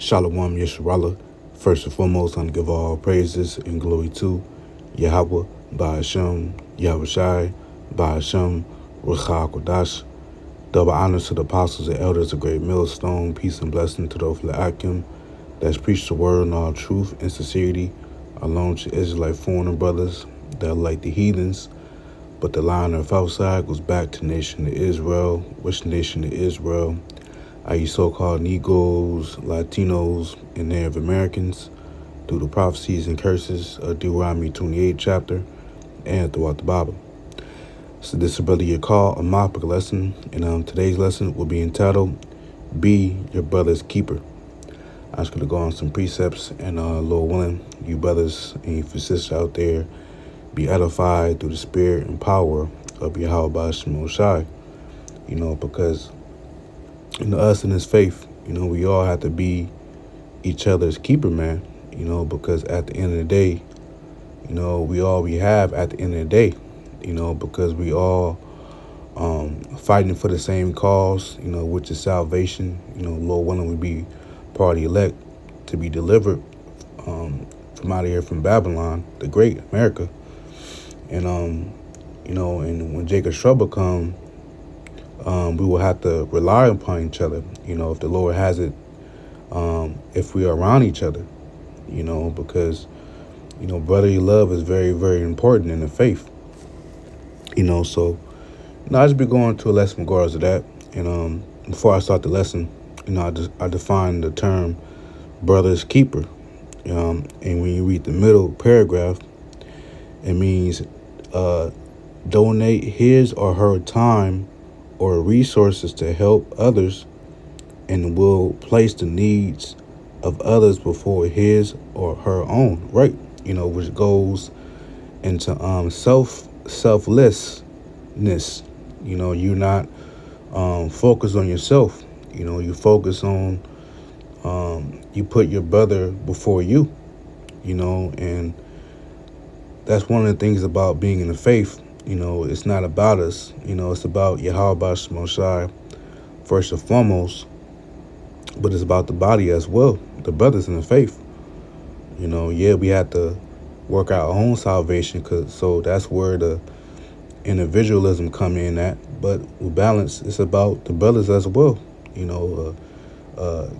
Shalom Yesharala. First and foremost, I give all praises and glory to Yahweh, Ba'ashem, Yahushai, Ba'ashem, Ruach HaKodash. Double honors to the apostles and elders of Great Millstone. Peace and blessing to those Akim that's preached the word in all truth and sincerity, along to Israelite foreigner brothers that are like the heathens. But the line of outside goes back to the nation of Israel. Which nation of Israel? You so-called Negroes, Latinos, and Native Americans through the prophecies and curses of Deuteronomy 28 chapter and throughout the Bible. So this is Brother Yakal, a Moppic lesson, and today's lesson will be entitled, Be Your Brother's Keeper. I'm just going to go on some precepts, and Lord willing, you brothers and you sisters out there be edified through the spirit and power of Yahweh Shai. Because us in this faith, we all have to be each other's keeper, man. Because at the end of the day, we all we have at the end of the day, because we all fighting for the same cause, which is salvation. Lord willing, we be part of the elect to be delivered from out of here from Babylon, the great America. And and when Jacob's trouble come, we will have to rely upon each other, if the Lord has it, if we are around each other, because, brotherly love is very, very important in the faith, so, I just be going to a lesson in regards to that. And before I start the lesson, I define the term brother's keeper. And when you read the middle paragraph, it means donate his or her time or resources to help others, and will place the needs of others before his or her own, right? Which goes into selflessness. You're not focused on yourself. You focus on you put your brother before you. And that's one of the things about being in the faith. It's not about us. It's about Yahweh Shai first and foremost, but it's about the body as well, the brothers in the faith. We have to work out our own salvation, so that's where the individualism come in at. But with balance, it's about the brothers as well.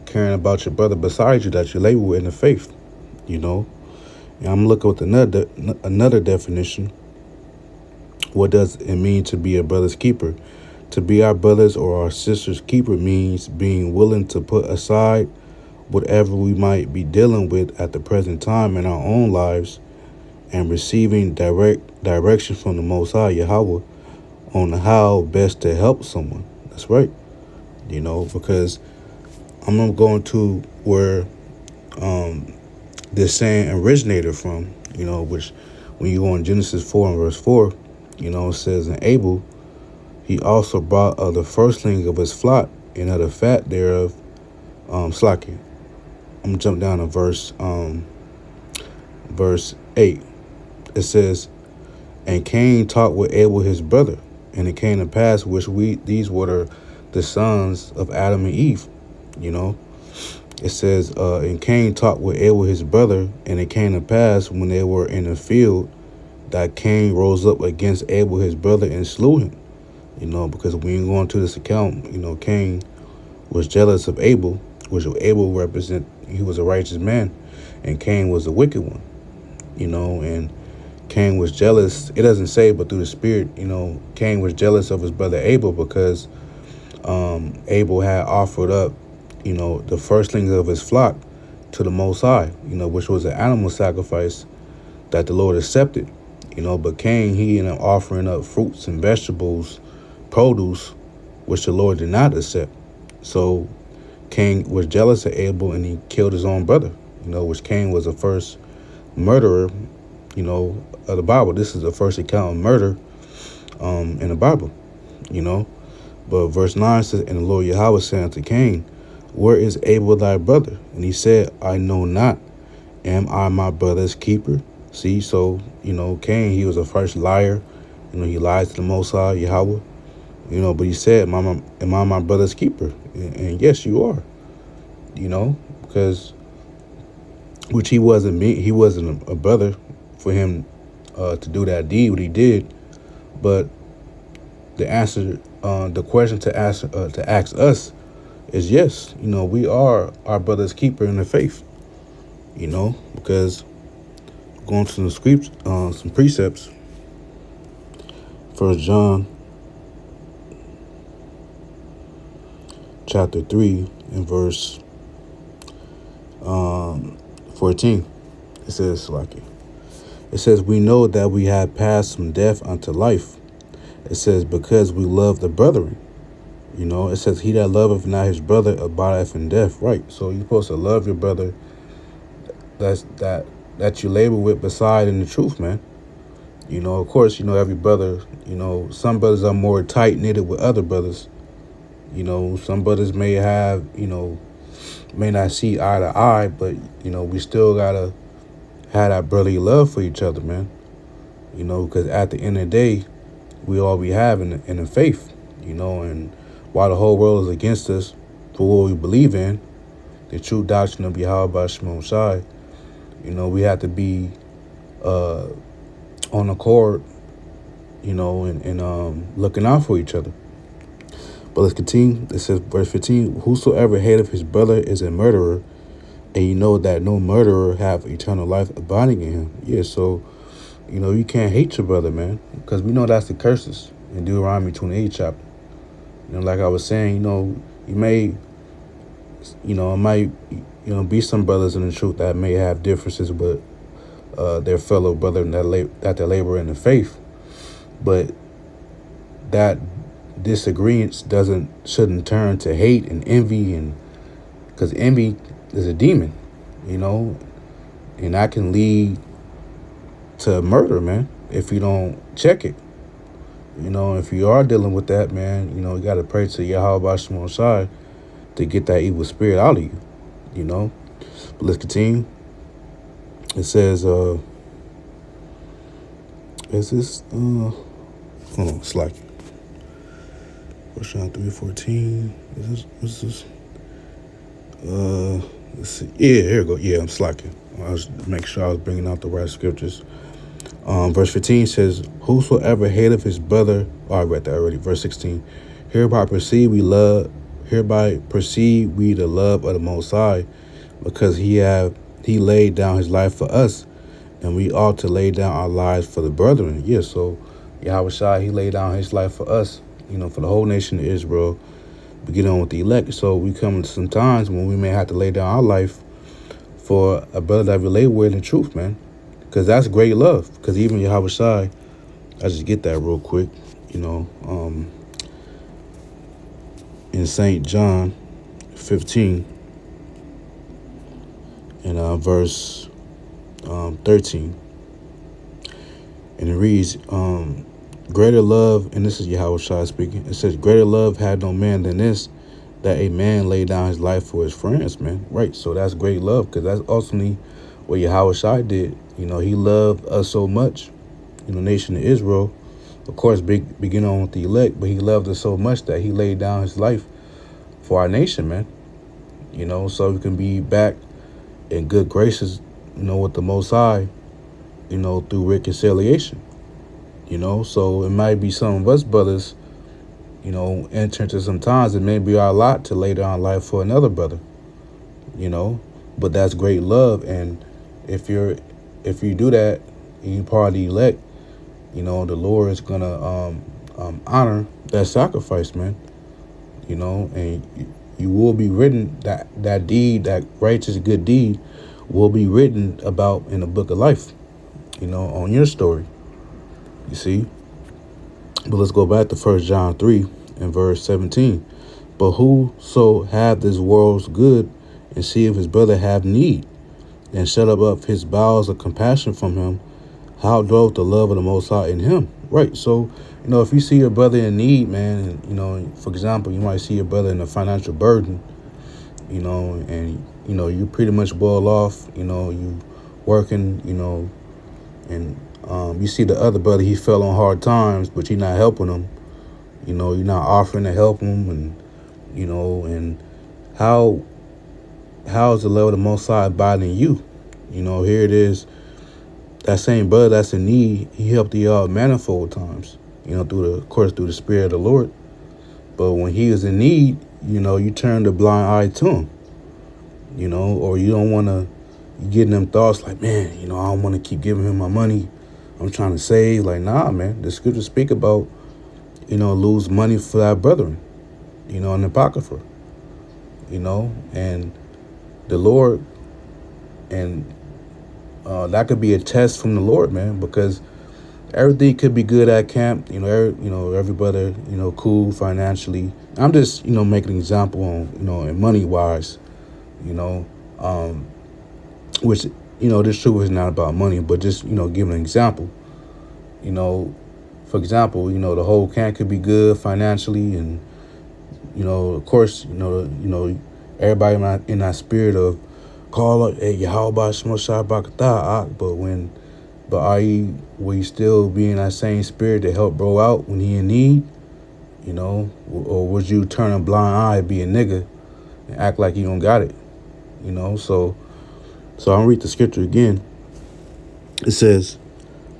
Caring about your brother beside you that you labor with in the faith. And I'm looking with another definition. What does it mean to be a brother's keeper? To be our brother's or our sister's keeper means being willing to put aside whatever we might be dealing with at the present time in our own lives and receiving direction from the Most High, Yahweh, on how best to help someone. That's right. Because I'm going to where this saying originated from, which when you go in Genesis 4 and verse 4, it says, and Abel, he also brought of the firstling of his flock and of the fat thereof, slacking. I'm going to jump down to verse 8. It says, and Cain talked with Abel his brother, and it came to pass these were the sons of Adam and Eve. It says, and Cain talked with Abel his brother, and it came to pass when they were in the field that Cain rose up against Abel his brother and slew him. Because when you go into this account, Cain was jealous of Abel, which Abel represent, he was a righteous man, and Cain was a wicked one. And Cain was jealous. It doesn't say, but through the spirit, Cain was jealous of his brother Abel because Abel had offered up, the firstlings of his flock to the Most High, which was an animal sacrifice that the Lord accepted. But Cain, he ended up offering up fruits and vegetables, produce, which the Lord did not accept. So Cain was jealous of Abel, and he killed his own brother, which Cain was the first murderer, of the Bible. This is the first account of murder in the Bible, But verse 9 says, and the Lord Yahweh said unto Cain, where is Abel thy brother? And he said, I know not. Am I my brother's keeper? See, so, Cain, he was a first liar. He lied to the Most High, Yahweh. But he said, am I my brother's keeper? And yes, you are. because which he wasn't a brother for him to do that deed, what he did. But the answer, the question to ask us is yes. We are our brother's keeper in the faith. Because going to the scripts, some precepts. First John chapter 3 and verse 14. It says, we know that we have passed from death unto life. It says, because we love the brethren. It says, he that loveth not his brother abideth in death. Right. So you're supposed to love your brother that you labor with beside in the truth, man. Of course, every brother, some brothers are more tight knitted with other brothers. Some brothers may have, may not see eye to eye, but, we still gotta have that brotherly love for each other, man. Because at the end of the day, we all we have in the faith, and while the whole world is against us for what we believe in, the true doctrine of Yahweh Shemon Shai, we have to be on accord, and looking out for each other. But let's continue. It says, verse 15, whosoever hateth his brother is a murderer, and you know that no murderer have eternal life abiding in him. Yeah, so, you can't hate your brother, man, because we know that's the curses in Deuteronomy 28 chapter. Like I was saying, you may, it might, be some brothers in the truth that may have differences with their fellow brother that they labor in the faith, but that disagreements shouldn't turn to hate and envy, and because envy is a demon, and that can lead to murder, man, if you don't check it. If you are dealing with that, man, you got to pray to Yahweh Shemon Shai to get that evil spirit out of you. But let's continue. It says, is this, hold on, it's like, First John 3:14. What's this? Let's see. Yeah, here we go. Yeah, I'm slacking. I was making sure I was bringing out the right scriptures. Verse 15 says, whosoever hateth his brother, I read that already. Verse 16, hereby perceive we the love of the Most High, because he laid down his life for us, and we ought to lay down our lives for the brethren. Yeah, so Yahweh Shai, he laid down his life for us, for the whole nation of Israel, to get on with the elect. So we come to some times when we may have to lay down our life for a brother that we lay with in truth, man. Because that's great love. Because even Yahweh Shai, I just get that real quick, in St. John 15 and verse 13. And it reads, greater love, and this is Yahweh Shai speaking, it says, greater love had no man than this, that a man laid down his life for his friends, man. Right, so that's great love, because that's ultimately what Yahweh Shai did. He loved us so much, nation of Israel, of course, begin on with the elect, but he loved us so much that he laid down his life for our nation, man. So we can be back in good graces, with the Most High, through reconciliation. So it might be some of us brothers, enter into some times it may be our lot to lay down life for another brother, but that's great love. And if you do that and you part of the elect, the Lord is gonna honor that sacrifice, man. And you will be written, that deed, that righteous good deed will be written about in the book of life, on your story. You see? But let's go back to 1 John 3 and verse 17. But whoso hath this world's good, and see if his brother have need, and shut up his bowels of compassion from him, how dwelleth the love of the Most High in him? Right. So, if you see your brother in need, man, and, for example, you might see your brother in a financial burden, and, you pretty much boil off, you working, and you see the other brother, he fell on hard times, but you're not helping him. You're not offering to help him, and, and how how is the love of the Most High abiding in you? Here it is. That same brother that's in need, he helped you out manifold times. Through the Spirit of the Lord. But when he is in need, you turn the blind eye to him. Or you don't want to get in them thoughts like, man, I don't want to keep giving him my money. I'm trying to save. Like, nah, man. The scriptures speak about, lose money for thy brethren, in the Apocrypha, and the Lord, and that could be a test from the Lord, man, because everything could be good at camp. Every brother, cool financially. I'm just, making an example on, in money wise, which, this truth is not about money, but just, giving an example. For example, the whole camp could be good financially, and, of course, everybody in that spirit of call up, hey, Yahweh Shemosha Bakatah, but will you still be in that same spirit to help bro out when he in need? Or would you turn a blind eye, be a nigga, and act like you don't got it? So I'm gonna read the scripture again. It says,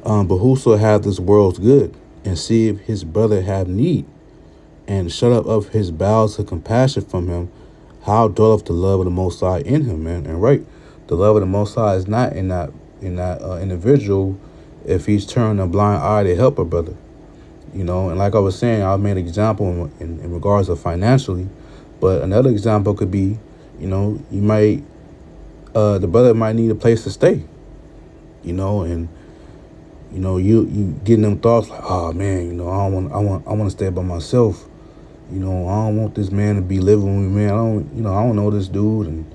but whoso hath this world's good, and see if his brother have need, and shut up of his bowels of compassion from him, how dwelleth the love of the Most High in him, man? And right, the love of the Most High is not in that individual if he's turning a blind eye to help a brother. And like I was saying, I made an example in regards of financially, but another example could be, you might, the brother might need a place to stay, and you getting them thoughts like, oh man, I want to stay by myself. I don't want this man to be living with me, man. I don't know this dude, and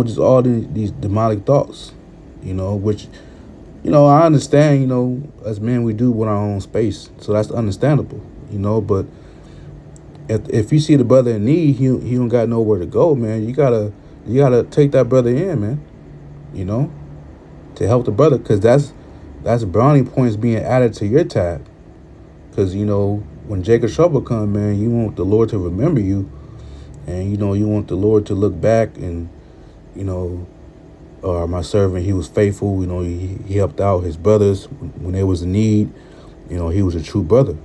just all these demonic thoughts, which, I understand, as men we do with our own space, so that's understandable, but if you see the brother in need, he don't got nowhere to go, man. You gotta take that brother in, man, to help the brother, because that's brownie points being added to your tab. Because, when Jacob's trouble come, man, you want the Lord to remember you. And, you want the Lord to look back and, my servant, he was faithful. He helped out his brothers when there was a need. He was a true brother.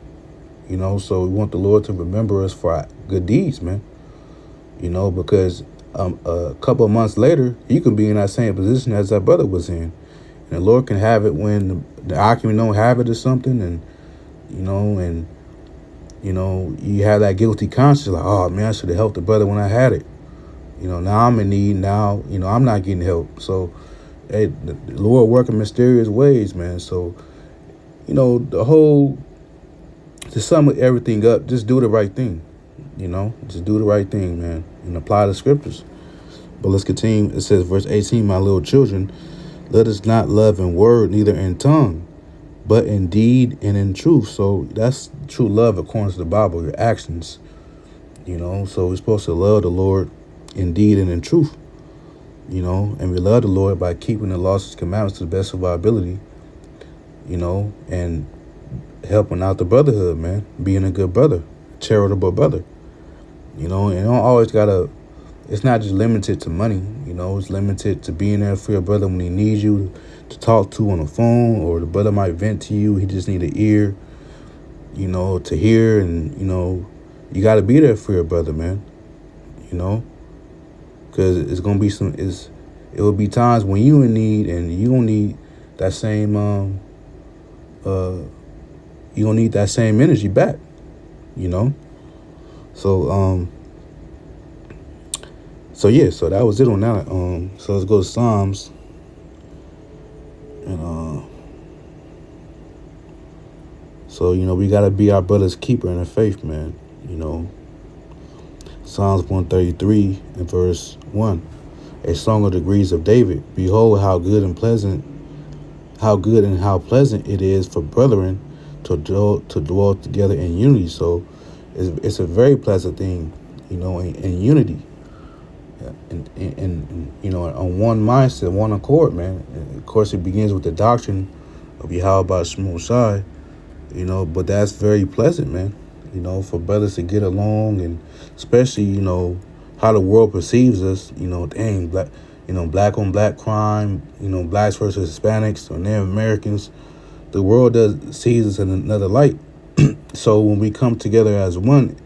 So we want the Lord to remember us for our good deeds, man. Because a couple of months later, you can be in that same position as that brother was in. And the Lord can have it when the occupant don't have it or something, and you have that guilty conscience, like, oh man, I should have helped the brother when I had it. Now I'm in need. Now, I'm not getting help. So, hey, the Lord work in mysterious ways, man. So, to sum everything up, just do the right thing. Just do the right thing, man, and apply the scriptures. But let's continue. It says, verse 18, my little children, let us not love in word, neither in tongue, but in deed and in truth. So that's true love according to the Bible, your actions. So we're supposed to love the Lord in deed and in truth. And we love the Lord by keeping the laws and commandments to the best of our ability, and helping out the brotherhood, man, being a good brother, charitable brother. And don't always it's not just limited to money, it's limited to being there for your brother when he needs you to talk to on the phone, or the brother might vent to you. He just need an ear, to hear, and, you got to be there for your brother, man, because it's going to be it will be times when you in need, and you don't need that same, you don't need that same energy back, So yeah, so that was it on that. So let's go to Psalms, and so we gotta be our brother's keeper in the faith, man. Psalms 133 and verse 1, a song of degrees of David. Behold, how good and how pleasant it is for brethren to dwell together in unity. So it's a very pleasant thing, in unity. And on one mindset, one accord, man. And of course, it begins with the doctrine of Yahweh Shemosha, but that's very pleasant, man. For brothers to get along, and especially, how the world perceives us. Dang, black, black on black crime. Blacks versus Hispanics or Native Americans. The world does sees us in another light. So when we come together as one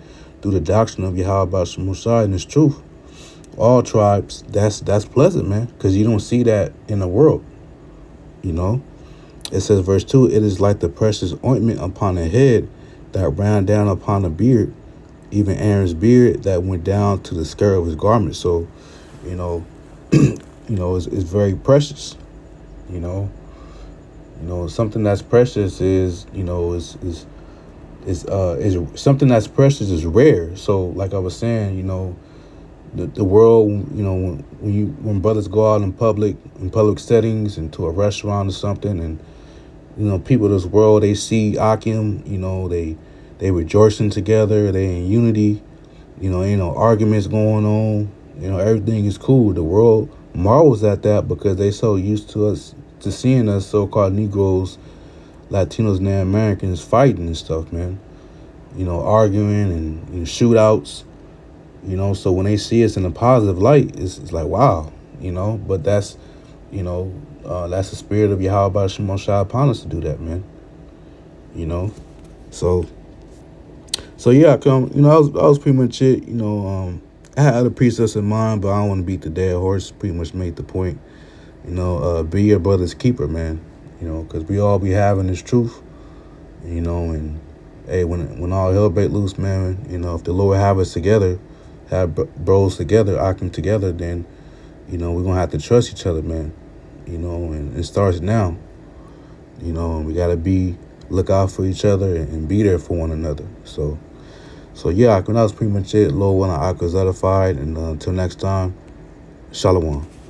through the doctrine of Yahweh Shemashai and its truth, all tribes, that's pleasant, man, because you don't see that in the world. It says, verse 2, it is like the precious ointment upon the head that ran down upon the beard, even Aaron's beard that went down to the skirt of his garment. So, it's very precious. You know, something that's precious is something that's precious is rare. So, like I was saying, the world, when brothers go out in public settings, into a restaurant or something, and people of this world, they see Akim, they rejoicing together, they in unity, ain't no arguments going on, everything is cool. The world marvels at that because they so used to seeing us so-called Negroes, Latinos, and Americans fighting and stuff, man. Arguing and shootouts. So when they see us in a positive light, it's like, wow, but that's the spirit of Yahweh Shemashai upon us to do that, man. So yeah, I that was pretty much it. I had other precepts in mind, but I don't want to beat the dead horse. Pretty much made the point. Be your brother's keeper, man. Because we all be having this truth. And hey, when all hell break loose, man, if the Lord have us together, have bros together, Akim together, then we're gonna have to trust each other, man. And it starts now. And we gotta look out for each other and be there for one another. So yeah, that was pretty much it. Lord willing, I was edified, and until next time, Shalom.